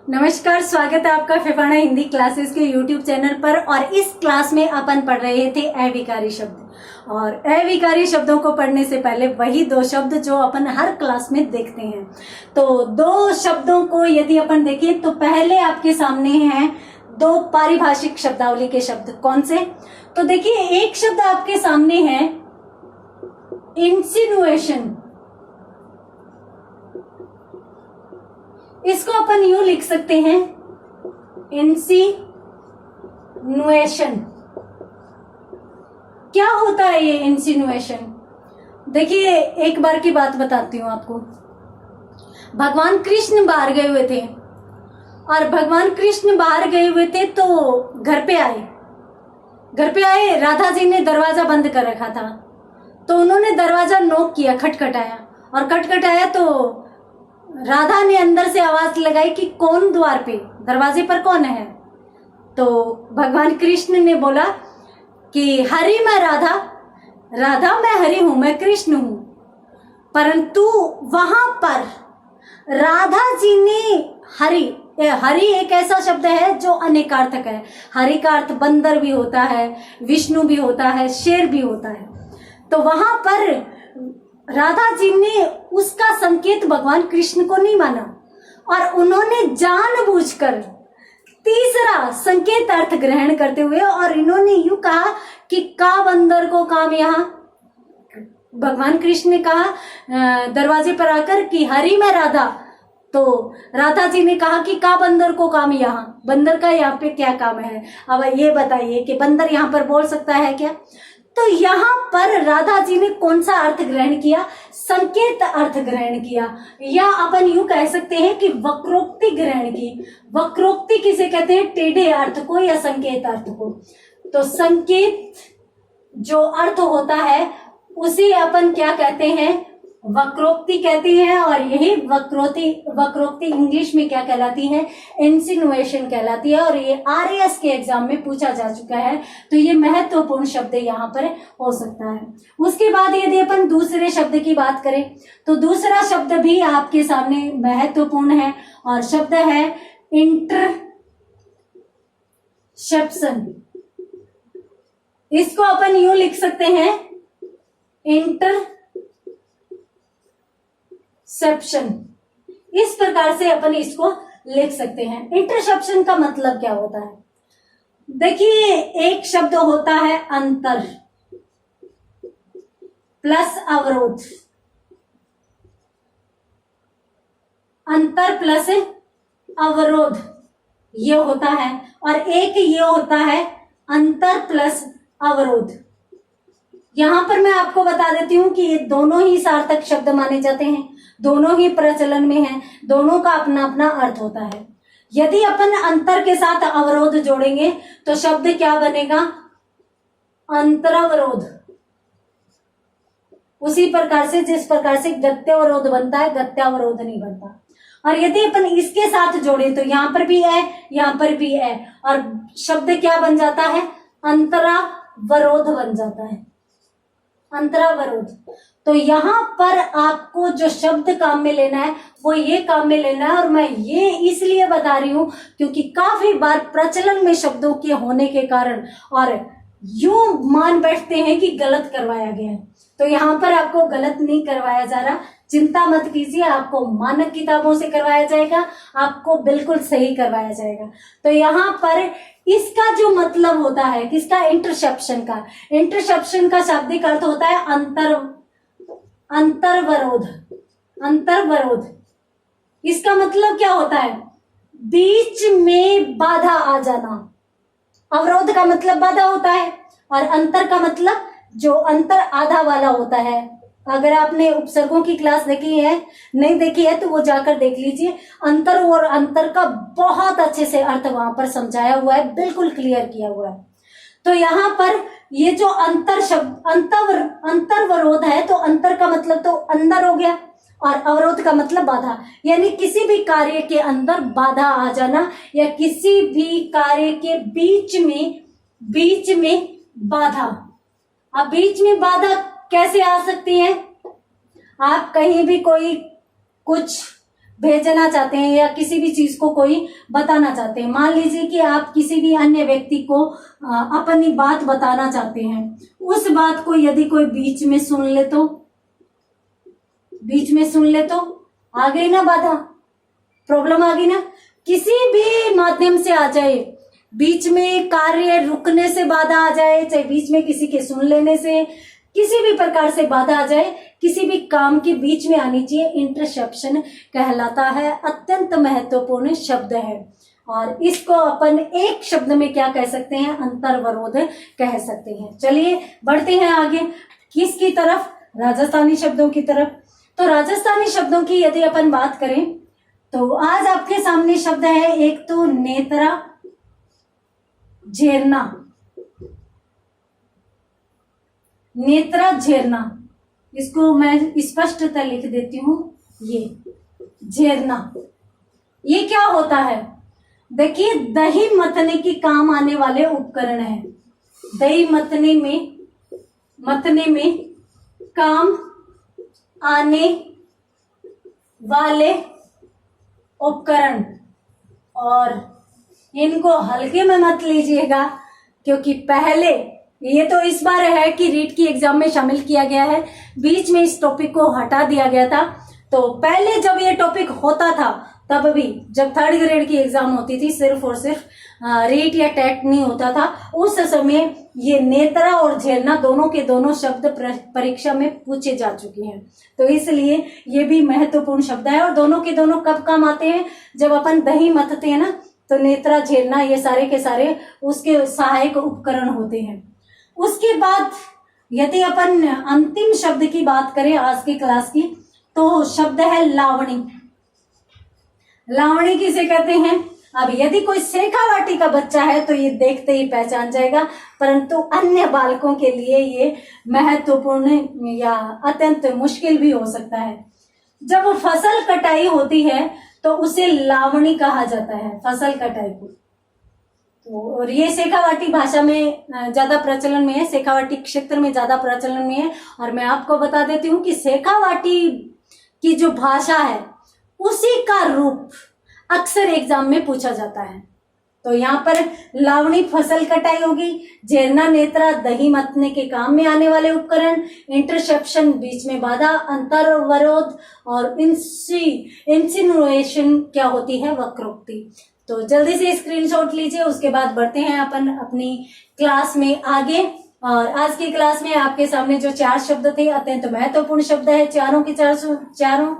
नमस्कार, स्वागत है आपका फिफाना हिंदी क्लासेस के यूट्यूब चैनल पर। और इस क्लास में अपन पढ़ रहे थे अविकारी शब्द। और अविकारी शब्दों को पढ़ने से पहले वही दो शब्द जो अपन हर क्लास में देखते हैं, तो दो शब्दों को यदि अपन देखें तो पहले आपके सामने हैं दो पारिभाषिक शब्दावली के शब्द। कौन से? तो देखिए, एक शब्द आपके सामने है इंसिनुएशन। इसको अपन यूं लिख सकते हैं, इंसिनुएशन। क्या होता है ये इंसिनुएशन? देखिए, एक बार की बात बताती हूं आपको। भगवान कृष्ण बाहर गए हुए थे और भगवान कृष्ण बाहर गए हुए थे तो घर पे आए। राधा जी ने दरवाजा बंद कर रखा था, तो उन्होंने दरवाजा नॉक किया, खटखटाया। और खटखटाया तो राधा ने अंदर से आवाज लगाई कि कौन द्वार पे, दरवाजे पर कौन है? तो भगवान कृष्ण ने बोला कि हरि मैं राधा, राधा मैं हरि हूं, मैं कृष्ण हूं। परंतु वहां पर राधा जी ने हरि एक ऐसा शब्द है जो अनेकार्थक है। हरि का अर्थ बंदर भी होता है, विष्णु भी होता है, शेर भी होता है। तो वहां पर राधा जी ने उसका संकेत भगवान कृष्ण को नहीं माना और उन्होंने जानबूझकर तीसरा संकेत अर्थ ग्रहण करते हुए और इन्होंने यूं कहा कि का बंदर को काम यहाँ। भगवान कृष्ण ने कहा दरवाजे पर आकर कि हरि मैं राधा, तो राधा जी ने कहा कि का बंदर को काम यहाँ, बंदर का यहाँ पे क्या काम है? अब ये बताइए कि बंदर यहाँ पर बोल सकता है क्या? तो यहाँ पर राधा जी ने कौन सा अर्थ ग्रहण किया? संकेत अर्थ ग्रहण किया, या अपन यूं कह सकते हैं कि वक्रोक्ति ग्रहण की। वक्रोक्ति किसे कहते हैं? टेढ़े अर्थ को या संकेत अर्थ को। तो संकेत जो अर्थ होता है उसे अपन क्या कहते हैं? वक्रोक्ति कहते हैं। और यही वक्रोक्ति इंग्लिश में क्या कहलाती है? इंसिनुएशन कहलाती है। और ये आरएएस के एग्जाम में पूछा जा चुका है, तो ये महत्वपूर्ण शब्द यहाँ पर हो सकता है। उसके बाद यदि अपन दूसरे शब्द की बात करें तो दूसरा शब्द भी आपके सामने महत्वपूर्ण है और शब्द है इंटरसेप्शन। इसको अपन यूं लिख सकते हैं, इंटरसेप्शन। इस प्रकार से अपन इसको लिख सकते हैं। इंटरसेप्शन का मतलब क्या होता है? देखिए, एक शब्द होता है अंतर प्लस अवरोध। अंतर प्लस अवरोध ये होता है, और एक ये होता है अंतर प्लस अवरोध। यहां पर मैं आपको बता देती हूं कि ये दोनों ही सार्थक शब्द माने जाते हैं, दोनों ही प्रचलन में हैं, दोनों का अपना अपना अर्थ होता है। यदि अपन अंतर के साथ अवरोध जोड़ेंगे तो शब्द क्या बनेगा? अंतरावरोध। उसी प्रकार से जिस प्रकार से गत्यावरोध बनता है, गत्यावरोध नहीं बनता। और यदि अपन इसके साथ जोड़े तो यहां पर भी है, यहां पर भी है, और शब्द क्या बन जाता है? अंतरावरोध बन जाता है, अंतरावरोध। तो यहाँ पर आपको जो शब्द काम में लेना है वो ये काम में लेना है। और मैं ये इसलिए बता रही हूं क्योंकि काफी बार प्रचलन में शब्दों के होने के कारण और यूं मान बैठते हैं कि गलत करवाया गया है। तो यहाँ पर आपको गलत नहीं करवाया जा रहा, चिंता मत कीजिए, आपको मानक किताबों से करवाया जाएगा, आपको बिल्कुल सही करवाया जाएगा। तो यहाँ पर इसका जो मतलब होता है किसका? इंटरसेप्शन का शाब्दिक अर्थ होता है अंतर्वरोध। अंतर्वरोध इसका मतलब क्या होता है? बीच में बाधा आ जाना। अवरोध का मतलब बाधा होता है और अंतर का मतलब जो अंतर आधा वाला होता है। अगर आपने उपसर्गों की क्लास देखी है, नहीं देखी है तो वो जाकर देख लीजिए। अंतर और अंतर का बहुत अच्छे से अर्थ वहां पर समझाया हुआ है, बिल्कुल क्लियर किया हुआ है। तो यहाँ पर ये जो अंतर शब्द अंतर्वरोध है, तो अंतर का मतलब तो अंदर हो गया और अवरोध का मतलब बाधा, यानी किसी भी कार्य के अंदर बाधा आ जाना या किसी भी कार्य के बीच में बाधा। अब बीच में बाधा कैसे आ सकती है? आप कहीं भी कोई कुछ भेजना चाहते हैं या किसी भी चीज को कोई बताना चाहते हैं। मान लीजिए कि आप किसी भी अन्य व्यक्ति को अपनी बात बताना चाहते हैं, उस बात को यदि कोई बीच में सुन ले तो आ गई ना बाधा, प्रॉब्लम आ गई ना। किसी भी माध्यम से आ जाए, बीच में कार्य रुकने से बाधा आ जाए, चाहे बीच में किसी के सुन लेने से, किसी भी प्रकार से बाधा आ जाए, किसी भी काम के बीच में आनी चाहिए, इंटरसेप्शन कहलाता है। अत्यंत महत्वपूर्ण शब्द है और इसको अपन एक शब्द में क्या कह सकते हैं, अंतर्वरोध कह सकते हैं। चलिए बढ़ते हैं आगे, किसकी तरफ, राजस्थानी शब्दों की तरफ। तो राजस्थानी शब्दों की यदि अपन बात करें तो आज आपके सामने शब्द है, एक तो नेत्रा झेरना, नेत्रा झेरना, इसको मैं स्पष्टता लिख देती हूं, ये झेरना, ये क्या होता है? देखिए, दही मतने के काम आने वाले उपकरण है। दही मतने में काम आने वाले उपकरण, और इनको हल्के में मत लीजिएगा क्योंकि पहले ये तो इस बार है कि रीट की एग्जाम में शामिल किया गया है, बीच में इस टॉपिक को हटा दिया गया था। तो पहले जब ये टॉपिक होता था तब भी, जब थर्ड ग्रेड की एग्जाम होती थी, सिर्फ और सिर्फ रीट या टेट नहीं होता था, उस समय ये नेत्रा और झेलना दोनों के दोनों शब्द परीक्षा में पूछे जा चुके हैं। तो इसलिए ये भी महत्वपूर्ण शब्द है और दोनों के दोनों कब काम आते हैं, जब अपन दही मथते हैं ना, तो नेत्रा झेलना ये सारे के सारे उसके सहायक उपकरण होते हैं। उसके बाद यदि अपन अंतिम शब्द की बात करें आज की क्लास की, तो शब्द है लावणी। लावणी किसे कहते हैं? अब यदि कोई शेखावाटी का बच्चा है तो ये देखते ही पहचान जाएगा, परंतु अन्य बालकों के लिए ये महत्वपूर्ण या अत्यंत मुश्किल भी हो सकता है। जब फसल कटाई होती है तो उसे लावणी कहा जाता है, फसल कटाई को। तो और ये शेखावाटी भाषा में ज्यादा प्रचलन में है, शेखावाटी क्षेत्र में ज्यादा प्रचलन में है। और मैं आपको बता देती हूँ कि शेखावाटी की जो भाषा है उसी का रूप अक्सर एग्जाम में पूछा जाता है। तो यहाँ पर लावणी फसल कटाई होगी, झेरना नेत्रा दही मतने के काम में आने वाले उपकरण, इंटरसेप्शन बीच में बाधा, अंतर्वरोध, और इंसिनुएशन क्या होती है, वक्रोक्ति। तो जल्दी से स्क्रीनशॉट लीजिए, उसके बाद बढ़ते हैं अपन अपनी क्लास में आगे। और आज की क्लास में आपके सामने जो 4 शब्द थे, अत्यंत महत्वपूर्ण शब्द है, चारों के चारों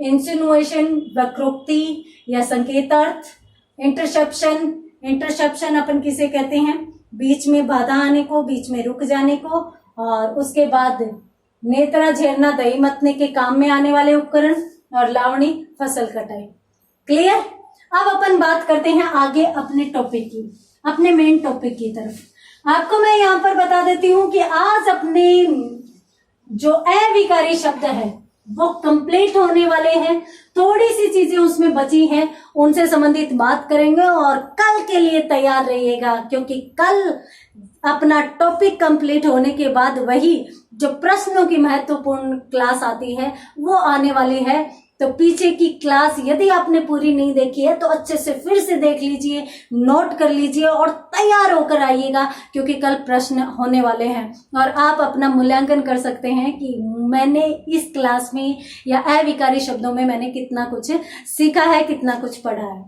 इंसिनुएशन, वक्रोक्ति या संकेतार्थ, इंटरसेप्शन अपन किसे कहते हैं, बीच में बाधा आने को, बीच में रुक जाने को, और उसके बाद नेत्रा झेरना दही मतने के काम में आने वाले उपकरण, और लावणी फसल कटाई। क्लियर? अब अपन बात करते हैं आगे अपने टॉपिक की, अपने मेन टॉपिक की तरफ। आपको मैं यहाँ पर बता देती हूँ कि आज अपने जो अविकारी शब्द है वो कंप्लीट होने वाले हैं, थोड़ी सी चीजें उसमें बची हैं, उनसे संबंधित बात करेंगे। और कल के लिए तैयार रहिएगा क्योंकि कल अपना टॉपिक कंप्लीट होने के बाद वही जो प्रश्नों की महत्वपूर्ण क्लास आती है वो आने वाली है। तो पीछे की क्लास यदि आपने पूरी नहीं देखी है तो अच्छे से फिर से देख लीजिए, नोट कर लीजिए और तैयार होकर आइएगा क्योंकि कल प्रश्न होने वाले हैं। और आप अपना मूल्यांकन कर सकते हैं कि मैंने इस क्लास में या अविकारी शब्दों में मैंने कितना कुछ सीखा है, कितना कुछ पढ़ा है।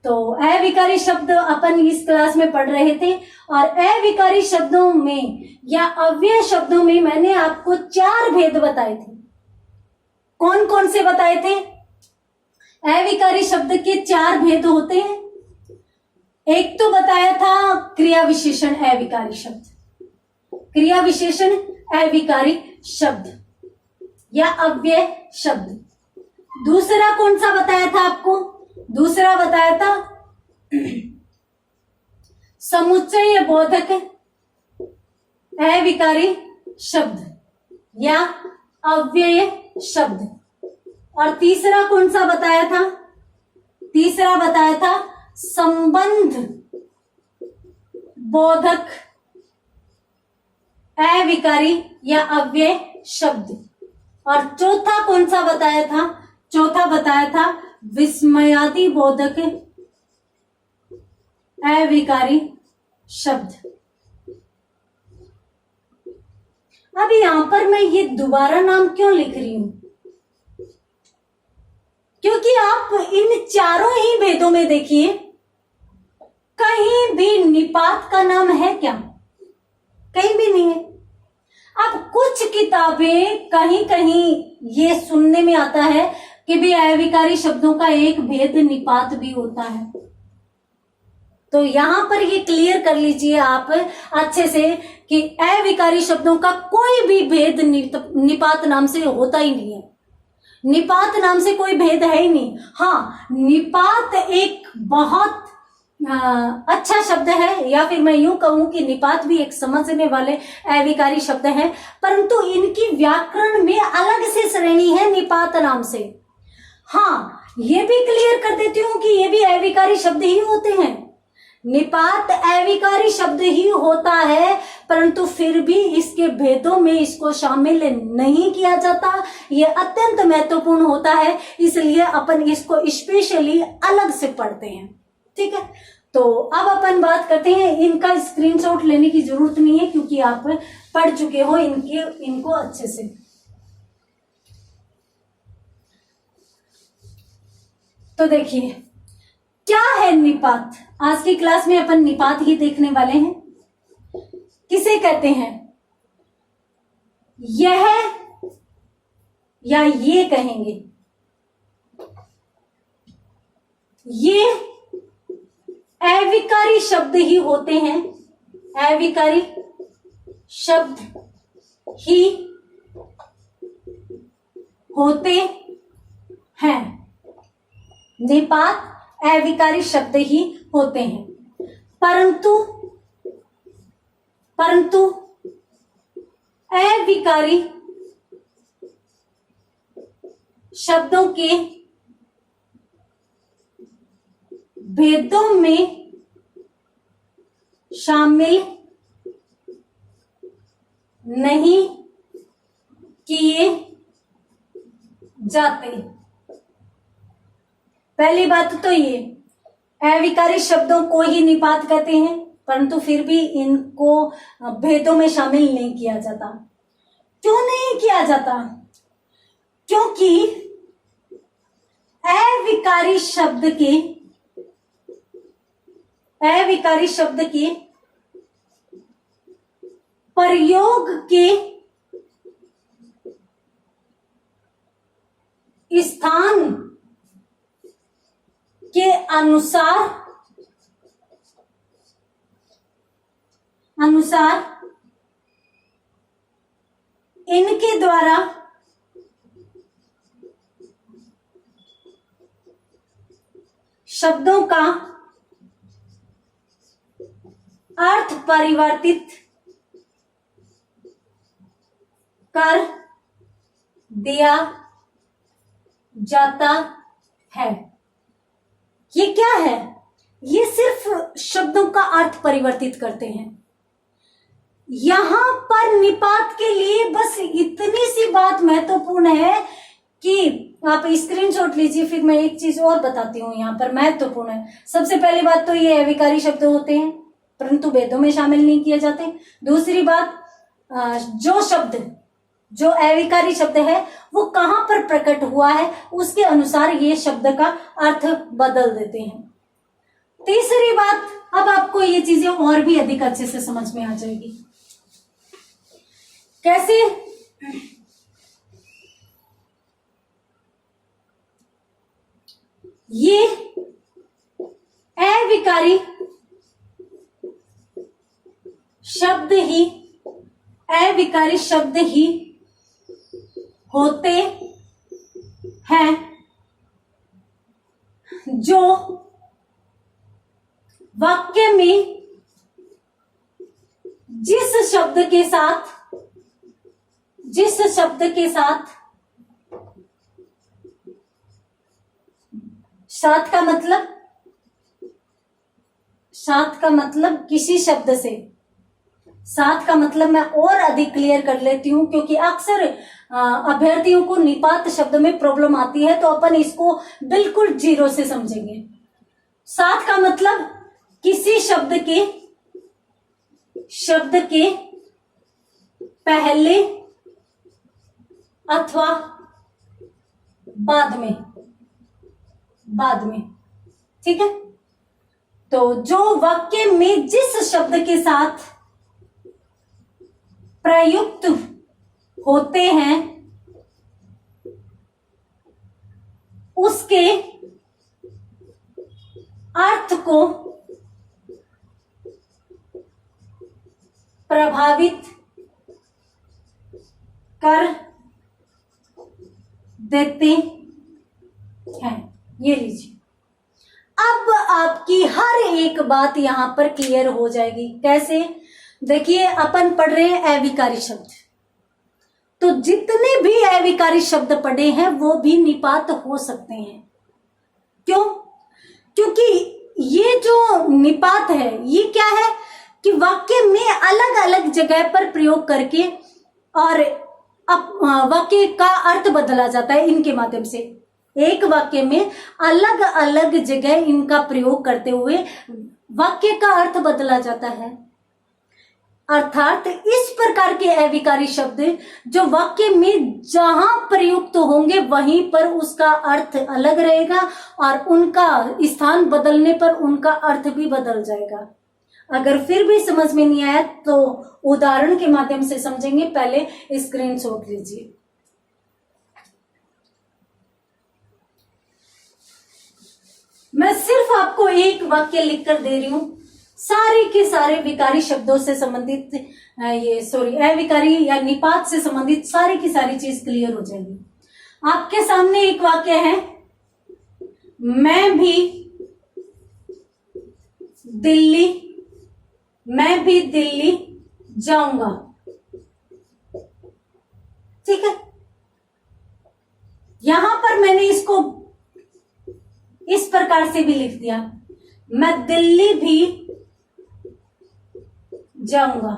तो अविकारी शब्द अपन इस क्लास में पढ़ रहे थे और अविकारी शब्दों में या अव्यय शब्दों में मैंने आपको 4 भेद बताए थे। कौन कौन से बताए थे? अविकारी शब्द के 4 भेद होते हैं। एक तो बताया था क्रिया विशेषण अविकारी शब्द, क्रिया विशेषण अविकारी शब्द या अव्यय शब्द। दूसरा कौन सा बताया था आपको? दूसरा बताया था समुच्चय बोधक अविकारी शब्द या अव्यय शब्द। और तीसरा कौन सा बताया था? तीसरा बताया था संबंध बोधक अविकारी या अव्यय शब्द। और चौथा कौन सा बताया था? चौथा बताया था विस्मयादि बोधक अविकारी शब्द। अब यहां पर मैं ये दोबारा नाम क्यों लिख रही हूं? क्योंकि आप इन चारों ही भेदों में देखिए, कहीं भी निपात का नाम है क्या? कहीं भी नहीं है। अब कुछ किताबें कहीं कहीं ये सुनने में आता है कि भी अविकारी शब्दों का एक भेद निपात भी होता है। तो यहां पर ये क्लियर कर लीजिए आप अच्छे से कि अविकारी शब्दों का कोई भी भेद निपात नाम से होता ही नहीं है। निपात नाम से कोई भेद है ही नहीं। हाँ, निपात एक बहुत अच्छा शब्द है, या फिर मैं यूं कहूं कि निपात भी एक समझने वाले अविकारी शब्द है, परंतु इनकी व्याकरण में अलग से श्रेणी है निपात नाम से। हाँ, ये भी क्लियर कर देती हूं कि ये भी अविकारी शब्द ही होते हैं। निपात अविकारी शब्द ही होता है, परंतु फिर भी इसके भेदों में इसको शामिल नहीं किया जाता। ये अत्यंत महत्वपूर्ण होता है, इसलिए अपन इसको स्पेशली अलग से पढ़ते हैं। ठीक है, तो अब अपन बात करते हैं। इनका स्क्रीनशॉट लेने की जरूरत नहीं है क्योंकि आप पढ़ चुके हो इनको अच्छे से। तो देखिए क्या है निपात। आज की क्लास में अपन निपात ही देखने वाले हैं। किसे कहते हैं? यह या ये कहेंगे, ये अविकारी शब्द ही होते हैं। अविकारी शब्द ही होते हैं। निपात अविकारी शब्द ही होते हैं, परंतु अविकारी शब्दों के भेदों में शामिल नहीं किए जाते। पहली बात तो ये, अविकारी शब्दों को ही निपात कहते हैं, परंतु फिर भी इनको भेदों में शामिल नहीं किया जाता। क्यों नहीं किया जाता? क्योंकि अविकारी शब्द के प्रयोग के स्थान के अनुसार इनके द्वारा शब्दों का अर्थ परिवर्तित कर दिया जाता है। ये क्या है? ये सिर्फ शब्दों का अर्थ परिवर्तित करते हैं। यहां पर निपात के लिए बस इतनी सी बात महत्वपूर्ण है कि आप स्क्रीनशॉट लीजिए, फिर मैं एक चीज और बताती हूं यहां पर महत्वपूर्ण है। सबसे पहली बात तो ये अविकारी शब्द होते हैं परंतु भेदों में शामिल नहीं किए जाते। दूसरी बात, जो अविकारी शब्द है वो कहां पर प्रकट हुआ है उसके अनुसार ये शब्द का अर्थ बदल देते हैं। तीसरी बात, अब आपको ये चीजें और भी अधिक अच्छे से समझ में आ जाएगी। कैसे? ये अविकारी शब्द ही होते हैं जो वाक्य में जिस शब्द के साथ साथ का मतलब किसी शब्द से साथ का मतलब मैं और अधिक क्लियर कर लेती हूँ, क्योंकि अक्सर अभ्यर्थियों को निपात शब्द में प्रॉब्लम आती है, तो अपन इसको बिल्कुल जीरो से समझेंगे। साथ का मतलब किसी शब्द के पहले अथवा बाद में, ठीक है। तो जो वाक्य में जिस शब्द के साथ प्रयुक्त होते हैं उसके अर्थ को प्रभावित कर देते हैं। ये लीजिए, अब आपकी हर एक बात यहां पर क्लियर हो जाएगी। कैसे? देखिए, अपन पढ़ रहे हैं अविकारी शब्द, तो जितने भी अविकारी शब्द पढ़े हैं वो भी निपात हो सकते हैं। क्यों? क्योंकि ये जो निपात है ये क्या है कि वाक्य में अलग अलग जगह पर प्रयोग करके और वाक्य का अर्थ बदला जाता है इनके माध्यम से। एक वाक्य में अलग अलग जगह इनका प्रयोग करते हुए वाक्य का अर्थ बदला जाता है। अर्थात इस प्रकार के अविकारी शब्द जो वाक्य में जहां प्रयुक्त होंगे वहीं पर उसका अर्थ अलग रहेगा और उनका स्थान बदलने पर उनका अर्थ भी बदल जाएगा। अगर फिर भी समझ में नहीं आया तो उदाहरण के माध्यम से समझेंगे। पहले स्क्रीनशॉट लीजिए। मैं सिर्फ आपको एक वाक्य लिखकर दे रही हूं, सारे के सारे विकारी शब्दों से संबंधित अविकारी या निपात से संबंधित सारी की सारी चीज क्लियर हो जाएगी। आपके सामने एक वाक्य है, मैं भी दिल्ली जाऊंगा। ठीक है, यहां पर मैंने इसको इस प्रकार से भी लिख दिया, मैं दिल्ली भी जाऊंगा।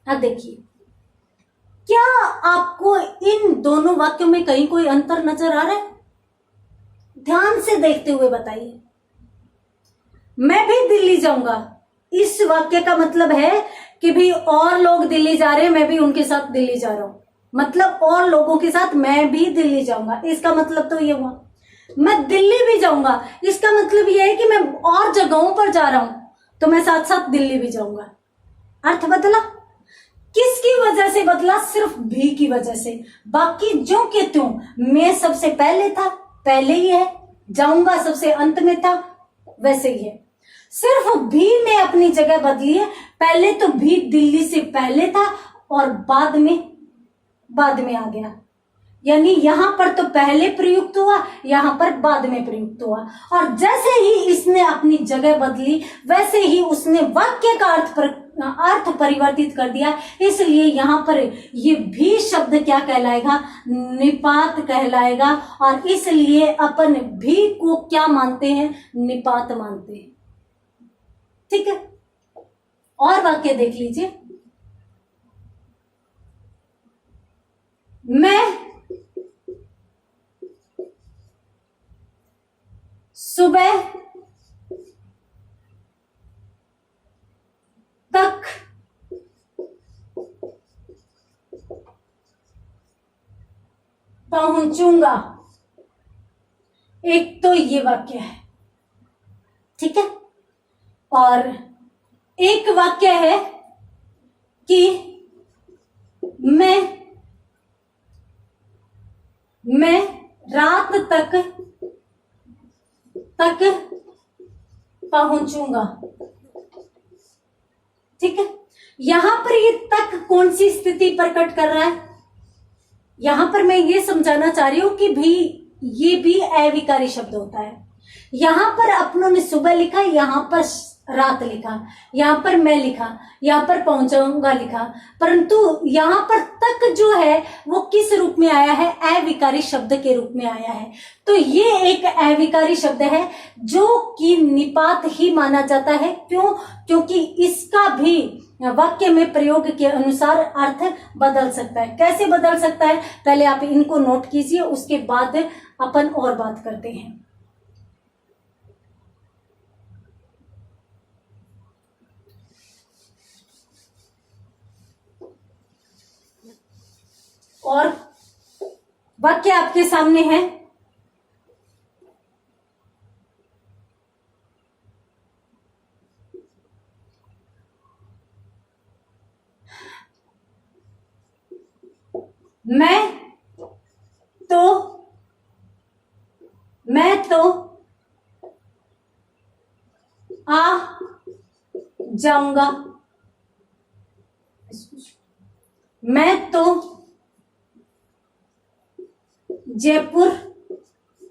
अब देखिए, क्या आपको इन दोनों वाक्यों में कहीं कोई अंतर नजर आ रहा है? ध्यान से देखते हुए बताइए। मैं भी दिल्ली जाऊंगा, इस वाक्य का मतलब है कि भी और लोग दिल्ली जा रहे हैं, मैं भी उनके साथ दिल्ली जा रहा हूं, मतलब और लोगों के साथ मैं भी दिल्ली जाऊंगा। इसका मतलब तो ये हुआ। मैं दिल्ली भी जाऊंगा, इसका मतलब यह है कि मैं और जगहों पर जा रहा हूं, तो मैं साथ साथ दिल्ली भी जाऊंगा। अर्थ बदला। किसकी वजह से बदला? सिर्फ भी की वजह से। बाकी जो के त्यों, मैं सबसे पहले था, पहले ही है, जाऊंगा सबसे अंत में था, वैसे ही है। सिर्फ भी में अपनी जगह बदली है। पहले तो भी दिल्ली से पहले था और बाद में आ गया, यानी यहां पर तो पहले प्रयुक्त हुआ, यहां पर बाद में प्रयुक्त हुआ। और जैसे ही इसने अपनी जगह बदली वैसे ही उसने वाक्य का अर्थ परिवर्तित कर दिया। इसलिए यहां पर ये भी शब्द क्या कहलाएगा? निपात कहलाएगा। और इसलिए अपन भी को क्या मानते हैं? निपात मानते हैं। ठीक है, और वाक्य देख लीजिए। मैं सुबह तक पहुंचूंगा। एक तो ये वाक्य है, ठीक है। और एक वाक्य है कि मैं रात तक पहुंचूंगा। ठीक है, यहां पर ये तक कौन सी स्थिति प्रकट कर रहा है? यहां पर मैं ये समझाना चाह रही हूं कि भी ये भी अविकारी शब्द होता है। यहां पर अपनों ने सुबह लिखा, यहां पर रात लिखा, यहाँ पर मैं लिखा, यहाँ पर पहुंचाऊंगा लिखा, परंतु यहाँ पर तक जो है वो किस रूप में आया है? अविकारी शब्द के रूप में आया है। तो ये एक अविकारी शब्द है जो कि निपात ही माना जाता है। क्यों? क्योंकि इसका भी वाक्य में प्रयोग के अनुसार अर्थ बदल सकता है। कैसे बदल सकता है? पहले आप इनको नोट कीजिए, उसके बाद अपन और बात करते हैं। और वाक्य आपके सामने है। मैं तो आ जाऊंगा। मैं तो जयपुर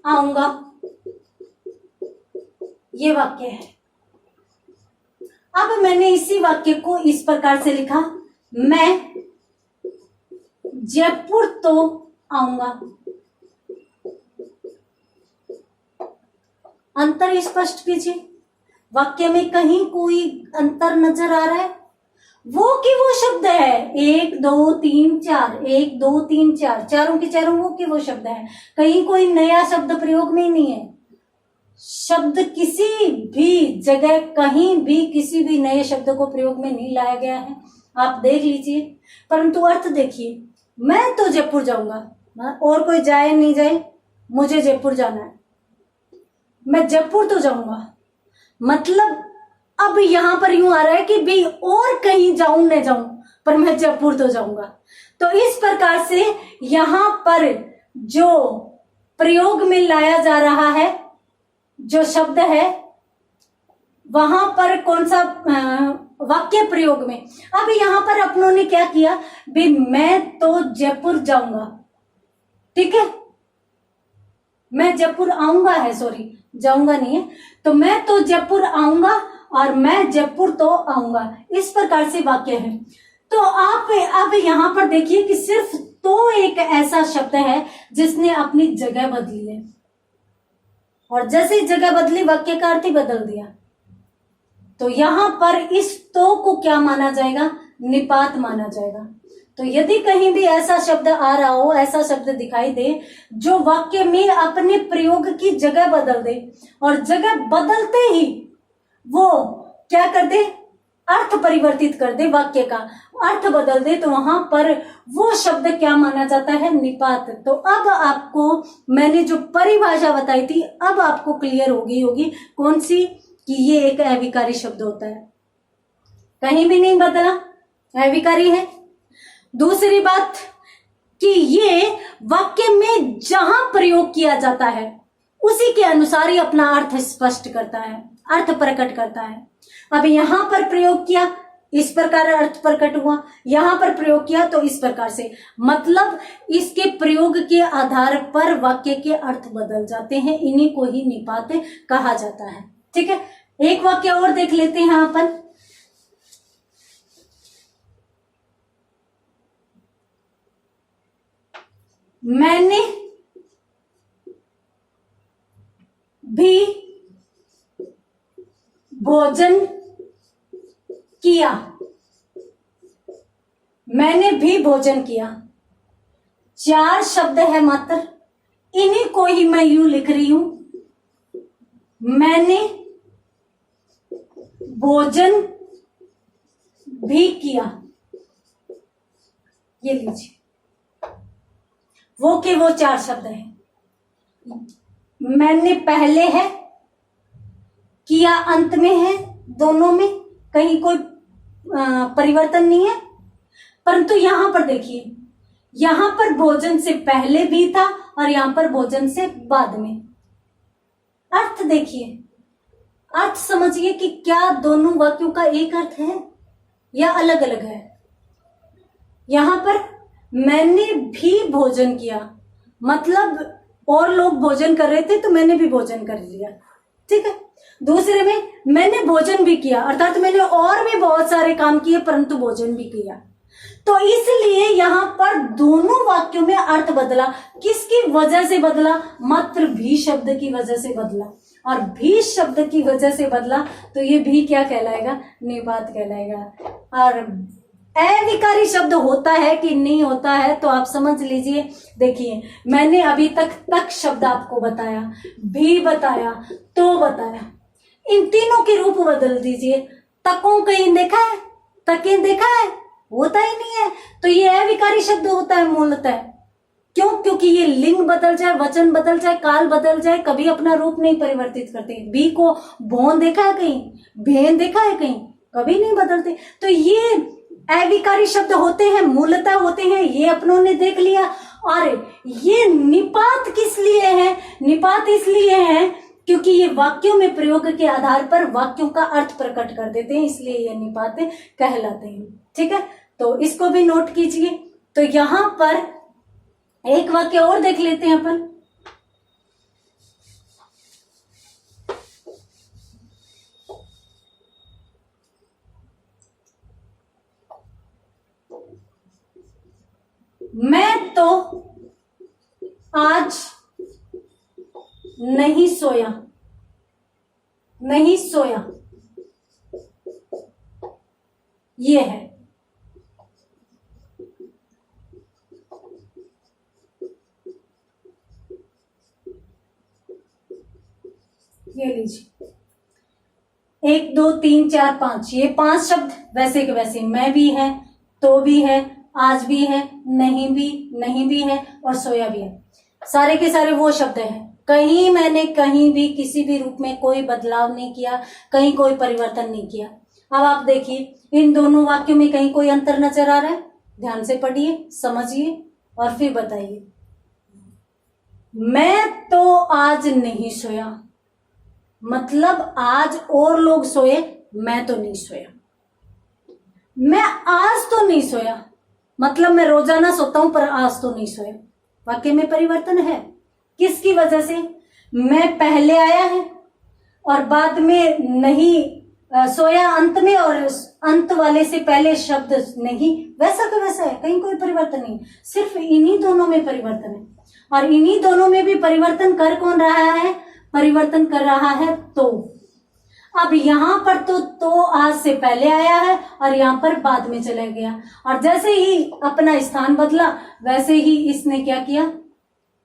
आऊंगा। ये वाक्य है। अब मैंने इसी वाक्य को इस प्रकार से लिखा, मैं जयपुर तो आऊंगा। अंतर स्पष्ट कीजिए। वाक्य में कहीं कोई अंतर नजर आ रहा है? वो की वो शब्द है, 1 2 3 4, 1 2 3 4, चारों के चारों वो की वो शब्द है। कहीं कोई नया शब्द प्रयोग में ही नहीं है। शब्द किसी भी जगह कहीं भी किसी भी नए शब्द को प्रयोग में नहीं लाया गया है, आप देख लीजिए। परंतु अर्थ देखिए, मैं तो जयपुर जाऊंगा, और कोई जाए नहीं जाए, मुझे जयपुर जाना है, मैं जयपुर तो जाऊंगा। मतलब अब यहां पर यूं आ रहा है कि भाई और कहीं जाऊं न जाऊं, पर मैं जयपुर तो जाऊंगा। तो इस प्रकार से यहां पर जो प्रयोग में लाया जा रहा है जो शब्द है, वहां पर कौन सा वाक्य प्रयोग में। अब यहां पर अपनों ने क्या किया, भाई मैं तो जयपुर जाऊंगा, ठीक है, मैं जयपुर आऊंगा है, सॉरी जाऊंगा नहीं है, तो मैं तो जयपुर आऊंगा और मैं जयपुर तो आऊंगा। इस प्रकार से वाक्य है। तो आप अब यहां पर देखिए कि सिर्फ तो एक ऐसा शब्द है जिसने अपनी जगह बदली है, और जैसे ही जगह बदली वाक्य का अर्थ ही बदल दिया। तो यहां पर इस तो को क्या माना जाएगा? निपात माना जाएगा। तो यदि कहीं भी ऐसा शब्द आ रहा हो, ऐसा शब्द दिखाई दे जो वाक्य में अपने प्रयोग की जगह बदल दे, और जगह बदलते ही वो क्या कर दे, अर्थ परिवर्तित कर दे, वाक्य का अर्थ बदल दे, तो वहां पर वो शब्द क्या माना जाता है? निपात। तो अब आपको मैंने जो परिभाषा बताई थी अब आपको क्लियर होगी कौन सी, कि ये एक अविकारी शब्द होता है, कहीं भी नहीं बदला, अविकारी है। दूसरी बात कि ये वाक्य में जहां प्रयोग किया जाता है उसी के अनुसार ही अपना अर्थ स्पष्ट करता है, अर्थ प्रकट करता है। अब यहां पर प्रयोग किया, इस प्रकार अर्थ प्रकट हुआ, यहां पर प्रयोग किया तो इस प्रकार से, मतलब इसके प्रयोग के आधार पर वाक्य के अर्थ बदल जाते हैं। इन्हीं को ही निपात कहा जाता है। ठीक है, एक वाक्य और देख लेते हैं अपन। मैंने भी भोजन किया। मैंने भी भोजन किया, 4 शब्द है मात्र, इन्हीं को ही मैं यूं लिख रही हूं, मैंने भोजन भी किया। ये लीजिए, वो के वो 4 शब्द है। मैंने पहले है, किया अंत में है, दोनों में कहीं कोई परिवर्तन नहीं है। परंतु यहां पर देखिए, यहां पर भोजन से पहले भी था और यहां पर भोजन से बाद में। अर्थ देखिए, अर्थ समझिए कि क्या दोनों वाक्यों का एक अर्थ है या अलग अलग है। यहां पर मैंने भी भोजन किया, मतलब और लोग भोजन कर रहे थे तो मैंने भी भोजन कर लिया, ठीक है। दूसरे में मैंने भोजन भी किया, अर्थात मैंने और भी बहुत सारे काम किए परंतु भोजन भी किया। तो इसलिए यहां पर दोनों वाक्यों में अर्थ बदला। किसकी वजह से बदला? मात्र भी शब्द की वजह से बदला। और भी शब्द की वजह से बदला तो ये भी क्या कहलाएगा? निपात कहलाएगा। और अविकारी शब्द होता है कि नहीं होता है तो आप समझ लीजिए। देखिए, मैंने अभी तक शब्द आपको बताया, भी बताया, तो बताया, इन तीनों के रूप बदल दीजिए। तकों कहीं देखा है? तकें देखा है? होता ही नहीं है। तो ये अविकारी शब्द होता है मूलतः। क्यों? क्योंकि ये लिंग बदल जाए, वचन बदल जाए, काल बदल जाए, कभी अपना रूप नहीं परिवर्तित करते। बी को भोन देखा है कहीं? भेन देखा है कहीं? कभी नहीं बदलते। तो ये अविकारी शब्द होते हैं, मूलतः होते हैं, ये अपनों ने देख लिया। और ये निपात किस लिए है? निपात इसलिए है क्योंकि ये वाक्यों में प्रयोग के आधार पर वाक्यों का अर्थ प्रकट कर देते हैं, इसलिए ये निपात कहलाते हैं। ठीक है, तो इसको भी नोट कीजिए। तो यहां पर एक वाक्य और देख लेते हैं अपन। मैं तो आज नहीं सोया, नहीं सोया, ये है। ये लीजिए, 1 2 3 4 5, ये 5 शब्द वैसे के वैसे। मैं भी है, तो भी है, आज भी है, नहीं भी है और सोया भी है। सारे के सारे वो शब्द हैं। कहीं मैंने कहीं भी किसी भी रूप में कोई बदलाव नहीं किया, कहीं कोई परिवर्तन नहीं किया। अब आप देखिए, इन दोनों वाक्यों में कहीं कोई अंतर नजर आ रहा है? ध्यान से पढ़िए, समझिए और फिर बताइए। मैं तो आज नहीं सोया, मतलब आज और लोग सोए, मैं तो नहीं सोया। मैं आज तो नहीं सोया, मतलब मैं रोजाना सोता हूं पर आज तो नहीं सोया। वाक्य में परिवर्तन है। किसकी वजह से? मैं पहले आया है और बाद में नहीं सोया अंत में, और अंत वाले से पहले शब्द नहीं, वैसा का वैसा है, कहीं कोई परिवर्तन नहीं। सिर्फ इन्हीं दोनों में परिवर्तन है। और इन्हीं दोनों में भी परिवर्तन कर कौन रहा है? परिवर्तन कर रहा है तो। अब यहां पर तो आज से पहले आया है और यहां पर बाद में चला गया। और जैसे ही अपना स्थान बदला वैसे ही इसने क्या किया?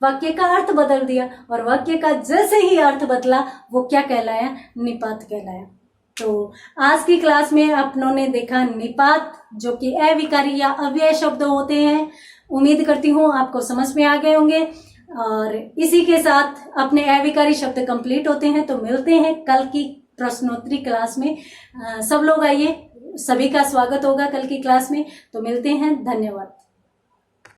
वाक्य का अर्थ बदल दिया। और वाक्य का जैसे ही अर्थ बदला वो क्या कहलाया? निपात कहलाया। तो आज की क्लास में अपनों ने देखा निपात, जो कि अविकारी या अव्यय शब्द होते हैं। उम्मीद करती हूँ आपको समझ में आ गए होंगे। और इसी के साथ अपने अविकारी शब्द कंप्लीट होते हैं। तो मिलते हैं कल की प्रश्नोत्तरी क्लास में। सब लोग आइए, सभी का स्वागत होगा कल की क्लास में। तो मिलते हैं, धन्यवाद।